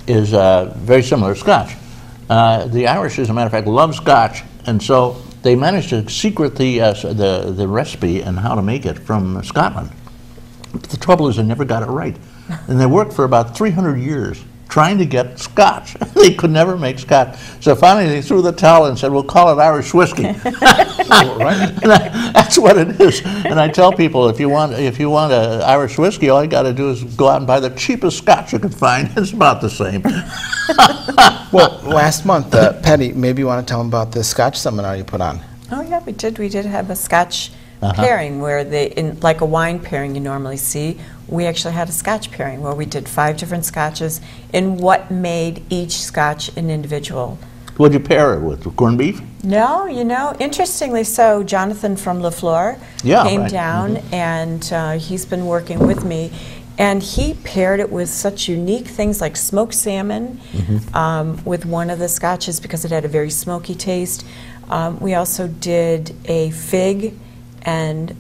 is very similar to Scotch. The Irish, as a matter of fact, love Scotch, and so they managed to secret the recipe and how to make it from Scotland. But the trouble is they never got it right. And they worked for about 300 years trying to get Scotch. They could never make Scotch. So finally they threw the towel and said, we'll call it Irish whiskey. Right? That's what it is. And I tell people, if you want an Irish whiskey, all you got to do is go out and buy the cheapest Scotch you can find. It's about the same. Well, last month, Patty, maybe you want to tell them about the Scotch seminar you put on. Oh yeah, we did. We did have a Scotch pairing where like a wine pairing you normally see, we actually had a Scotch pairing where we did 5 different Scotches in what made each Scotch an individual. What'd you pair it with? Corned beef? No, you know, interestingly so, Jonathan from LaFleur came down and he's been working with me. And he paired it with such unique things like smoked salmon with one of the Scotches because it had a very smoky taste. We also did a fig and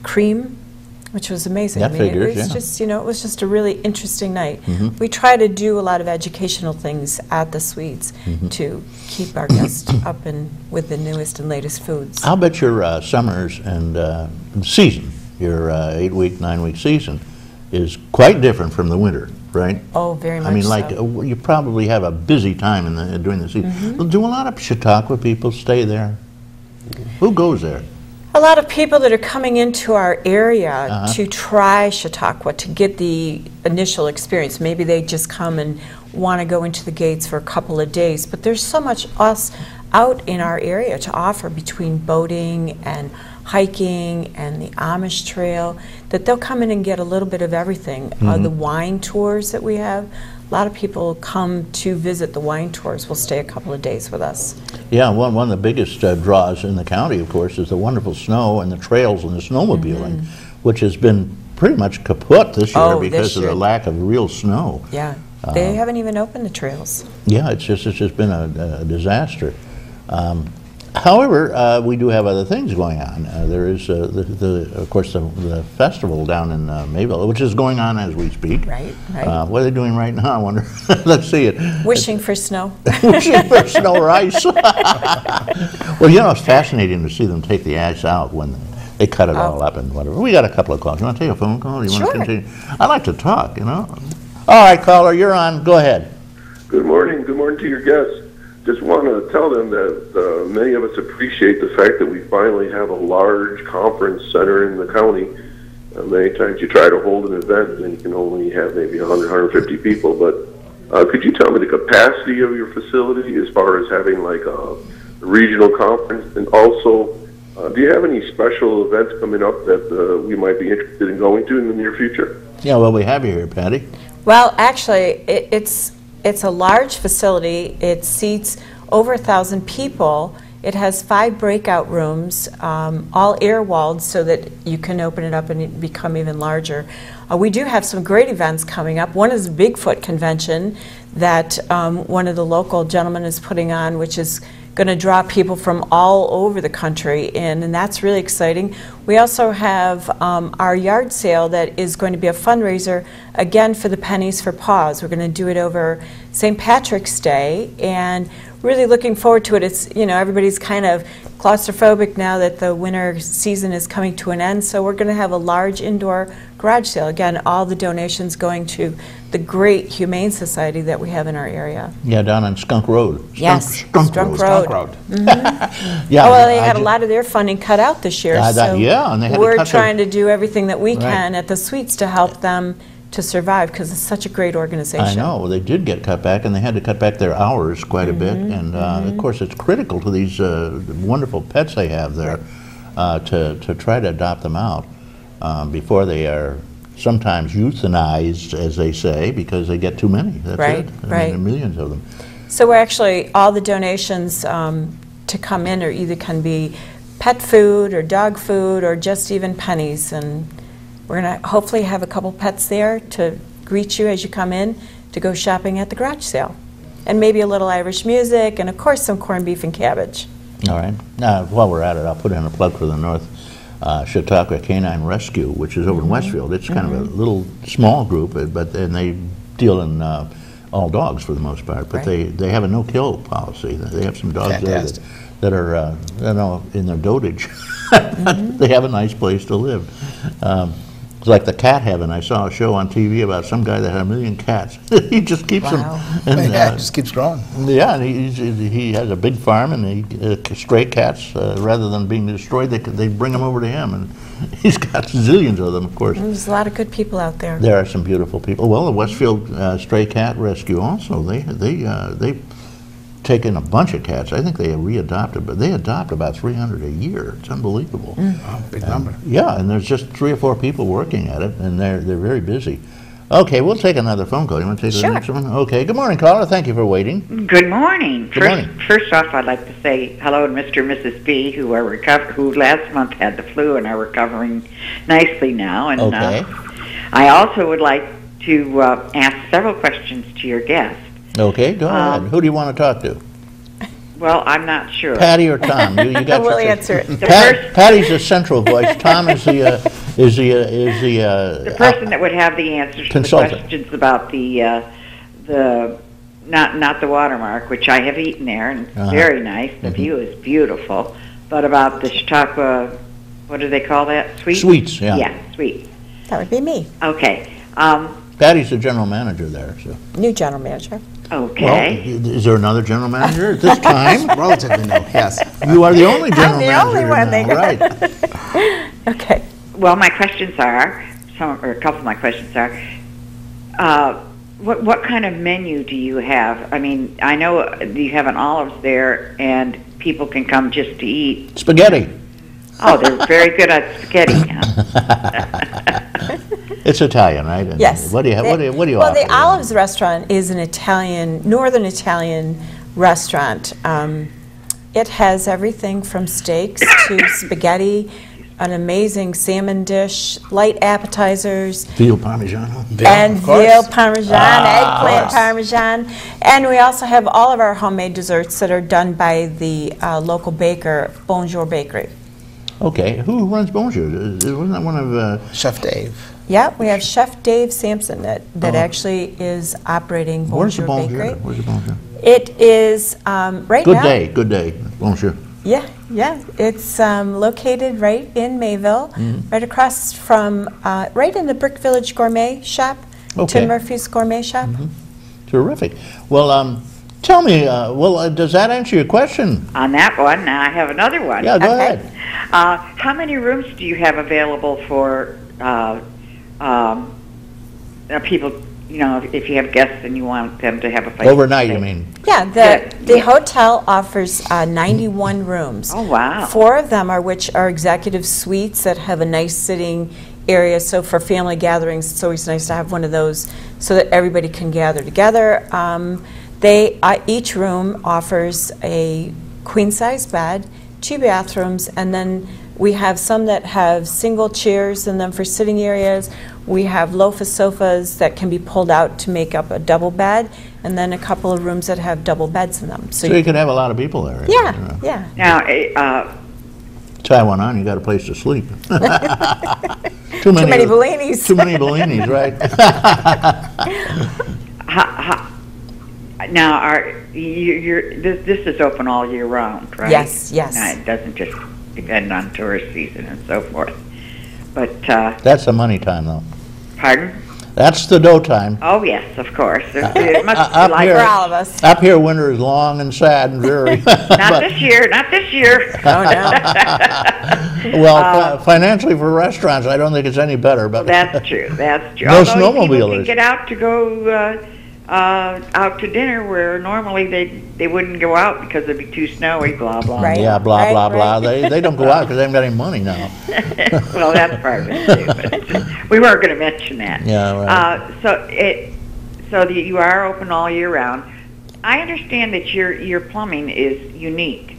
cream, which was amazing. That figures, it was just, you know, it was just a really interesting night. We try to do a lot of educational things at the suites to keep our guests up and with the newest and latest foods. I'll bet your summers and season, your 8-week, 9-week season, is quite different from the winter, right? Oh, very much I mean, like, so. you probably have a busy time during the season. Do a lot of Chautauqua people stay there? Who goes there? A lot of people that are coming into our area to try Chautauqua, to get the initial experience. Maybe they just come and want to go into the gates for a couple of days, but there's so much us out in our area to offer between boating and hiking and the Amish trail that they'll come in and get a little bit of everything. The wine tours that we have, a lot of people come to visit the wine tours. Will stay a couple of days with us. Yeah, one of the biggest draws in the county, of course, is the wonderful snow and the trails and the snowmobiling, which has been pretty much kaput this year because of the lack of real snow. Yeah, they haven't even opened the trails. Yeah, it's just been a disaster. However, we do have other things going on. There is, of course, the festival down in Mayville, which is going on as we speak. Right, right. What are they doing right now, I wonder? Let's see it. Wishing for snow. Wishing for snow or ice. Well, you know, it's fascinating to see them take the ice out when they cut it all up and whatever. We got a couple of calls. You want to take a phone call? You want to continue? I like to talk, you know. All right, caller, you're on. Go ahead. Good morning. Good morning to your guests. Just want to tell them that many of us appreciate the fact that we finally have a large conference center in the county. Many times you try to hold an event and you can only have maybe 100, 150 people. But could you tell me the capacity of your facility as far as having like a regional conference? And also, do you have any special events coming up that we might be interested in going to in the near future? Yeah, well, we have you here, Patty. Well, actually, it's a large facility. It seats over 1,000 people. It has 5 breakout rooms, all air-walled so that you can open it up and it become even larger. We do have some great events coming up. One is the Bigfoot Convention that one of the local gentlemen is putting on, which is going to draw people from all over the country in, and that's really exciting. We also have our yard sale that is going to be a fundraiser, again, for the Pennies for Paws. We're going to do it over St. Patrick's Day, and really looking forward to it. It's, you know, everybody's kind of claustrophobic now that the winter season is coming to an end, so we're going to have a large indoor garage sale. Again, all the donations going to the great Humane Society that we have in our area. Yeah, down on Skunk Road. Skunk Road. Yeah, oh, well, they had a lot of their funding cut out this year, so yeah, and they had we're trying to do everything that we can at the suites to help them to survive, because it's such a great organization. I know. Well, they did get cut back, and they had to cut back their hours quite a bit. And, of course, it's critical to these wonderful pets they have there to try to adopt them out before they are sometimes euthanized, as they say, because they get too many. That's it. I mean, there are millions of them. So we're actually, all the donations to come in or either can be pet food or dog food or just even pennies, and we're going to hopefully have a couple pets there to greet you as you come in to go shopping at the garage sale. And maybe a little Irish music, and of course some corned beef and cabbage. All right. Now, while we're at it, I'll put in a plug for the North Chautauqua Canine Rescue, which is over in Westfield. It's kind of a little small group, and they deal in all dogs for the most part, but they have a no-kill policy. They have some dogs Fantastic. there that are in their dotage. They have a nice place to live. It's like the cat heaven. I saw a show on TV about some guy that had 1 million cats. He just keeps them. And, Yeah, it just keeps growing. yeah, and he has a big farm, and stray cats, rather than being destroyed, they bring them over to him, and he's got zillions of them, of course. There's a lot of good people out there. There are some beautiful people. Well, the Westfield Stray Cat Rescue also, they've taken a bunch of cats. I think they have readopted, but they adopt about 300 a year. It's unbelievable. Oh, big number. Yeah, and there's just 3 or 4 people working at it, and they're very busy. Okay, we'll take another phone call. You want to take the next one? Okay. Good morning, caller. Thank you for waiting. Good morning. Good morning. First off, I'd like to say hello to Mr. and Mrs. B, who last month had the flu and are recovering nicely now. And Okay. I also would like to ask several questions to your guest. Okay, go ahead. Who do you want to talk to? Well, I'm not sure. Patty or Tom? You got We'll your answer it. Patty's the central voice. Tom is the The person that would have the answers to the consultant. questions about the not the watermark, which I have eaten there, and it's very nice. The view is beautiful. But about the Chautauqua, what do they call that? Sweets, yeah. Yeah, sweets. That would be me, Okay. Patty's the general manager there. So. new general manager. Okay. Well, is there another general manager at this time? Relatively new, yes. You are the only general I'm the manager only one they now, got. right? Okay. Well, my questions are, a couple of my questions are, what kind of menu do you have? I mean, I know you have an Olives there, and people can come just to eat. Spaghetti. Oh, they're very good at spaghetti. Huh? It's Italian, right? And Yes. What do you have? What do you Well, offer? the Olives restaurant is an northern Italian restaurant. It has everything from steaks to spaghetti, an amazing salmon dish, light appetizers, Veal Parmigiano. and of course. veal parmesan, eggplant parmesan. And we also have all of our homemade desserts that are done by the local baker, Bonjour Bakery. Okay, who runs Bonjour? Wasn't that one of? Chef Dave. Yeah, we have Chef Dave Sampson that actually is operating Where's the Bonjour Bonjour? Bakery. Where's the Bonjour? It is right Good now. day, good day. Bonjour. Yeah. It's located right in Mayville, right across from, right in the Brick Village Gourmet Shop, Okay. Tim Murphy's Gourmet Shop. Terrific. Well, tell me, does that answer your question? On that one, now I have another one. Yeah, go Okay. ahead. How many rooms do you have available for people, if you have guests and you want them to have a place Overnight, to you stay? mean? Yeah, the hotel offers 91 rooms. Oh, wow. 4 of them which are executive suites that have a nice sitting area. So for family gatherings, it's always nice to have one of those so that everybody can gather together. Each room offers a queen-size bed, 2 bathrooms, and then we have some that have single chairs, and then for sitting areas, we have lofa sofas that can be pulled out to make up a double bed, and then a couple of rooms that have double beds in them. So you could have a lot of people there. Yeah. Now, Tie one on, you got a place to sleep. Too many Bellinis. Too many Bellinis, right? now, this is open all year round, right? Yes. No, it doesn't just depend on tourist season and so forth. But That's the money time, though. pardon? That's the dough time. Oh yes, of course. It must Up be like here- For all of us. Up here, winter is long and sad and dreary. not this year, not this year. Oh, no. Well, financially for restaurants, I don't think it's any better. But That's true. That's true. No Although people snowmobilers. can get out to go out to dinner where normally they wouldn't go out because it'd be too snowy. Blah blah. Right. yeah, blah Right, blah blah. right. They don't go out because they haven't got any money now. Well, that's part of it too. But we weren't going to mention that. Yeah, right. So you are open all year round. I understand that your plumbing is unique.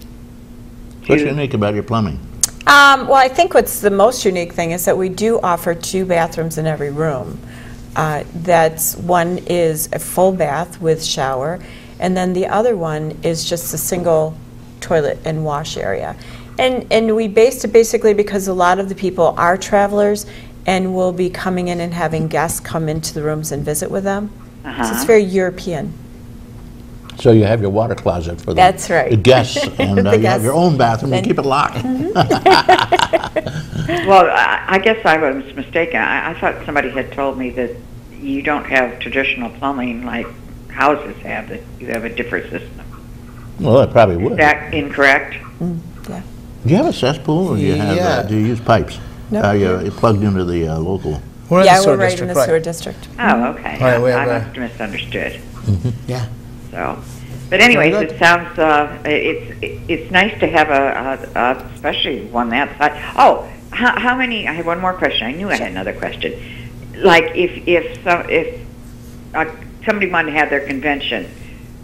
What's unique about your plumbing? Well, I think what's the most unique thing is that we do offer 2 bathrooms in every room. One is a full bath with shower, and then the other one is just a single toilet and wash area. And we based it basically because a lot of the people are travelers and will be coming in and having guests come into the rooms and visit with them. So Uh-huh. it's very European. So you have your water closet for That's right. the guests, and The you have guests. your own bathroom. You And- keep it locked. Well, I guess I was mistaken. I thought somebody had told me that you don't have traditional plumbing like houses have, that you have a different system. Well, it probably Is would. that incorrect? Yeah. Do you have a cesspool, or do you have? Yeah. Do you use pipes? No. Are you plugged into the local? We're in Yeah, the sewer we're right in district, the right. sewer district. Oh, okay. Right, we I have a- must have misunderstood. Yeah. So, but anyways, Very good. it sounds it's nice to have a especially one that size. Oh, how many? I have one more question. I knew I had another question. Like if somebody wanted to have their convention,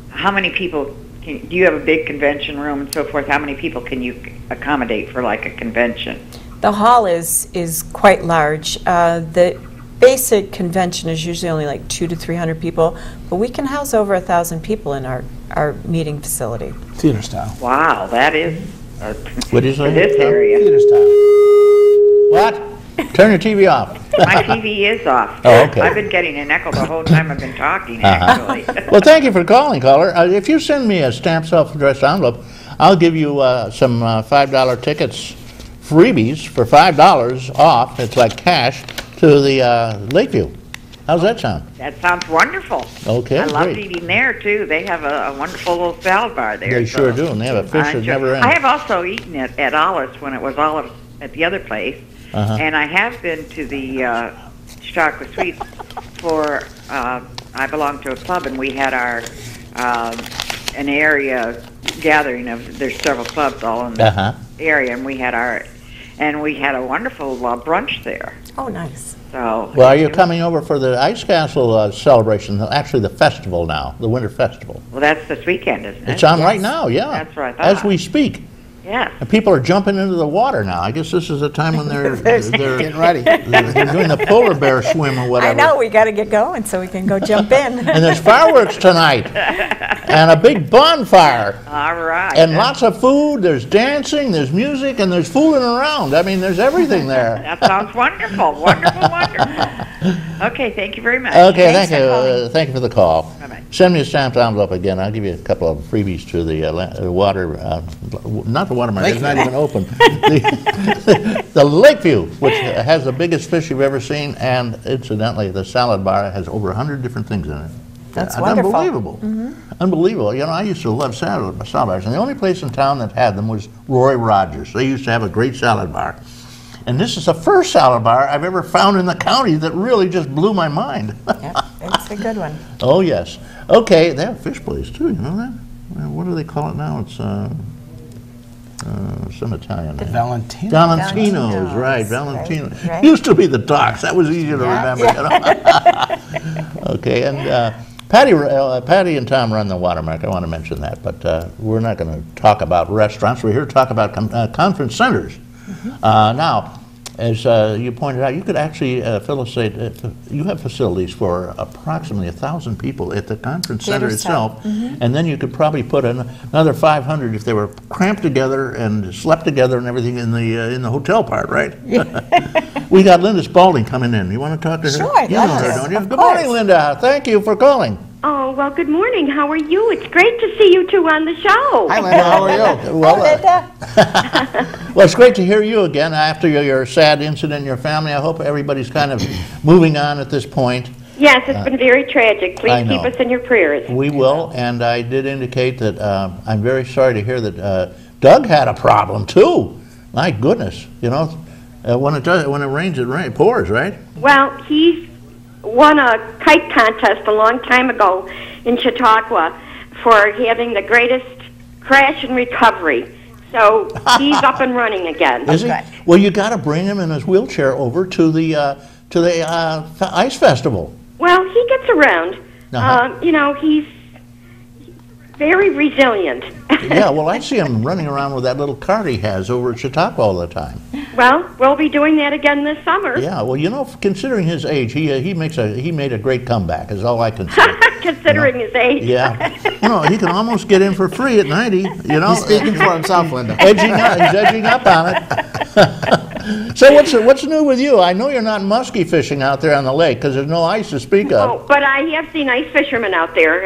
how many people? Do you have a big convention room and so forth? How many people can you accommodate for like a convention? The hall is quite large. The basic convention is usually only like 200 to 300 people, but we can house over 1,000 people in our meeting facility. Theater style. Wow, that is What do you for say? this Tom? area. Theater style. What? Turn your TV off. My TV is off. Oh, okay. I've been getting an echo the whole time I've been talking, Uh-huh. actually. Well, thank you for calling, caller. If you send me a stamped self-addressed envelope, I'll give you some $5 tickets, freebies for $5 off. It's like cash to the Lakeview. How's that sound? That sounds wonderful. Okay, I love great. eating there, too. They have a wonderful little salad bar there. They sure so do, and they have a fish I that enjoy- never I ends. have also eaten at Olive's when it was Olive's at the other place. Uh-huh. And I have been to the Chautauqua Suites for, I belong to a club, and we had our, an area gathering of, there's several clubs all in the Uh-huh. area, and we had a wonderful brunch there. Oh, nice. So, Well, are you coming over for the Ice Castle celebration? Actually, the festival now, the Winter Festival. well, that's this weekend, isn't it? It's on right now, yeah. That's what I thought. As we speak. Yes. And people are jumping into the water now. I guess this is a time when they're Getting ready. they're doing the polar bear swim or whatever. I know, we got to get going so we can go jump in. And there's fireworks tonight, and a big bonfire, All right. and lots of food. There's dancing, there's music, and there's fooling around. I mean, there's everything there. That sounds wonderful. Wonderful, wonderful. Okay, thank you very much. Okay, Thanks thank you. for calling. Thank you for the call. Bye-bye. Send me a stamped envelope again. I'll give you a couple of freebies to the water, not the water market. It's not even open. The Lakeview, which has the biggest fish you've ever seen, and incidentally, the salad bar has over 100 different things in it. That's wonderful. Unbelievable. Unbelievable. You know, I used to love salad bars, and the only place in town that had them was Roy Rogers. They used to have a great salad bar. And this is the first salad bar I've ever found in the county that really just blew my mind. Yep, it's a good one. Oh, yes. Okay, they have a fish place, too. You know that? Well, what do they call it now? It's some Italian name. Valentino. Valentino's, right, Valentino. right. Used to be the docks. That was easier to remember. You know? Okay, and Patty and Tom run the Watermark. I want to mention that, but we're not going to talk about restaurants. We're here to talk about conference centers. Now, as you pointed out, you could actually facilitate, you have facilities for approximately 1,000 people at the conference center Theater style. itself, and then you could probably put another 500 if they were cramped together and slept together and everything in the hotel part, right? We got Linda Spalding coming in. You want to talk to her? Sure, You know her, yes, don't you? of Good morning, course. Linda. Thank you for calling. Oh, well, good morning. How are you? It's great to see you two on the show. Hi, Linda. How are you? Well, Linda. well, it's great to hear you again after your sad incident in your family. I hope everybody's kind of moving on at this point. Yes, it's been very tragic. I Please know. keep us in your prayers. We will, and I did indicate that I'm very sorry to hear that Doug had a problem too. My goodness, you know, when it rains, it pours, right? Well, he's won a kite contest a long time ago in Chautauqua for having the greatest crash and recovery. So he's up and running again. Is he? Okay. Well, you got to bring him in his wheelchair over to the ice festival. Well, he gets around. Uh-huh. You know, he's very resilient. Yeah, well, I see him running around with that little cart he has over at Chautauqua all the time. Well, we'll be doing that again this summer. Yeah, well, you know, considering his age, he made a great comeback. Is all I can say. Considering his age. Yeah, you know, he can almost get in for free at 90. You know, He's speaking for himself, Linda. He's edging up on it. So what's new with you? I know you're not musky fishing out there on the lake because there's no ice to speak of. Oh, but I have seen ice fishermen out there.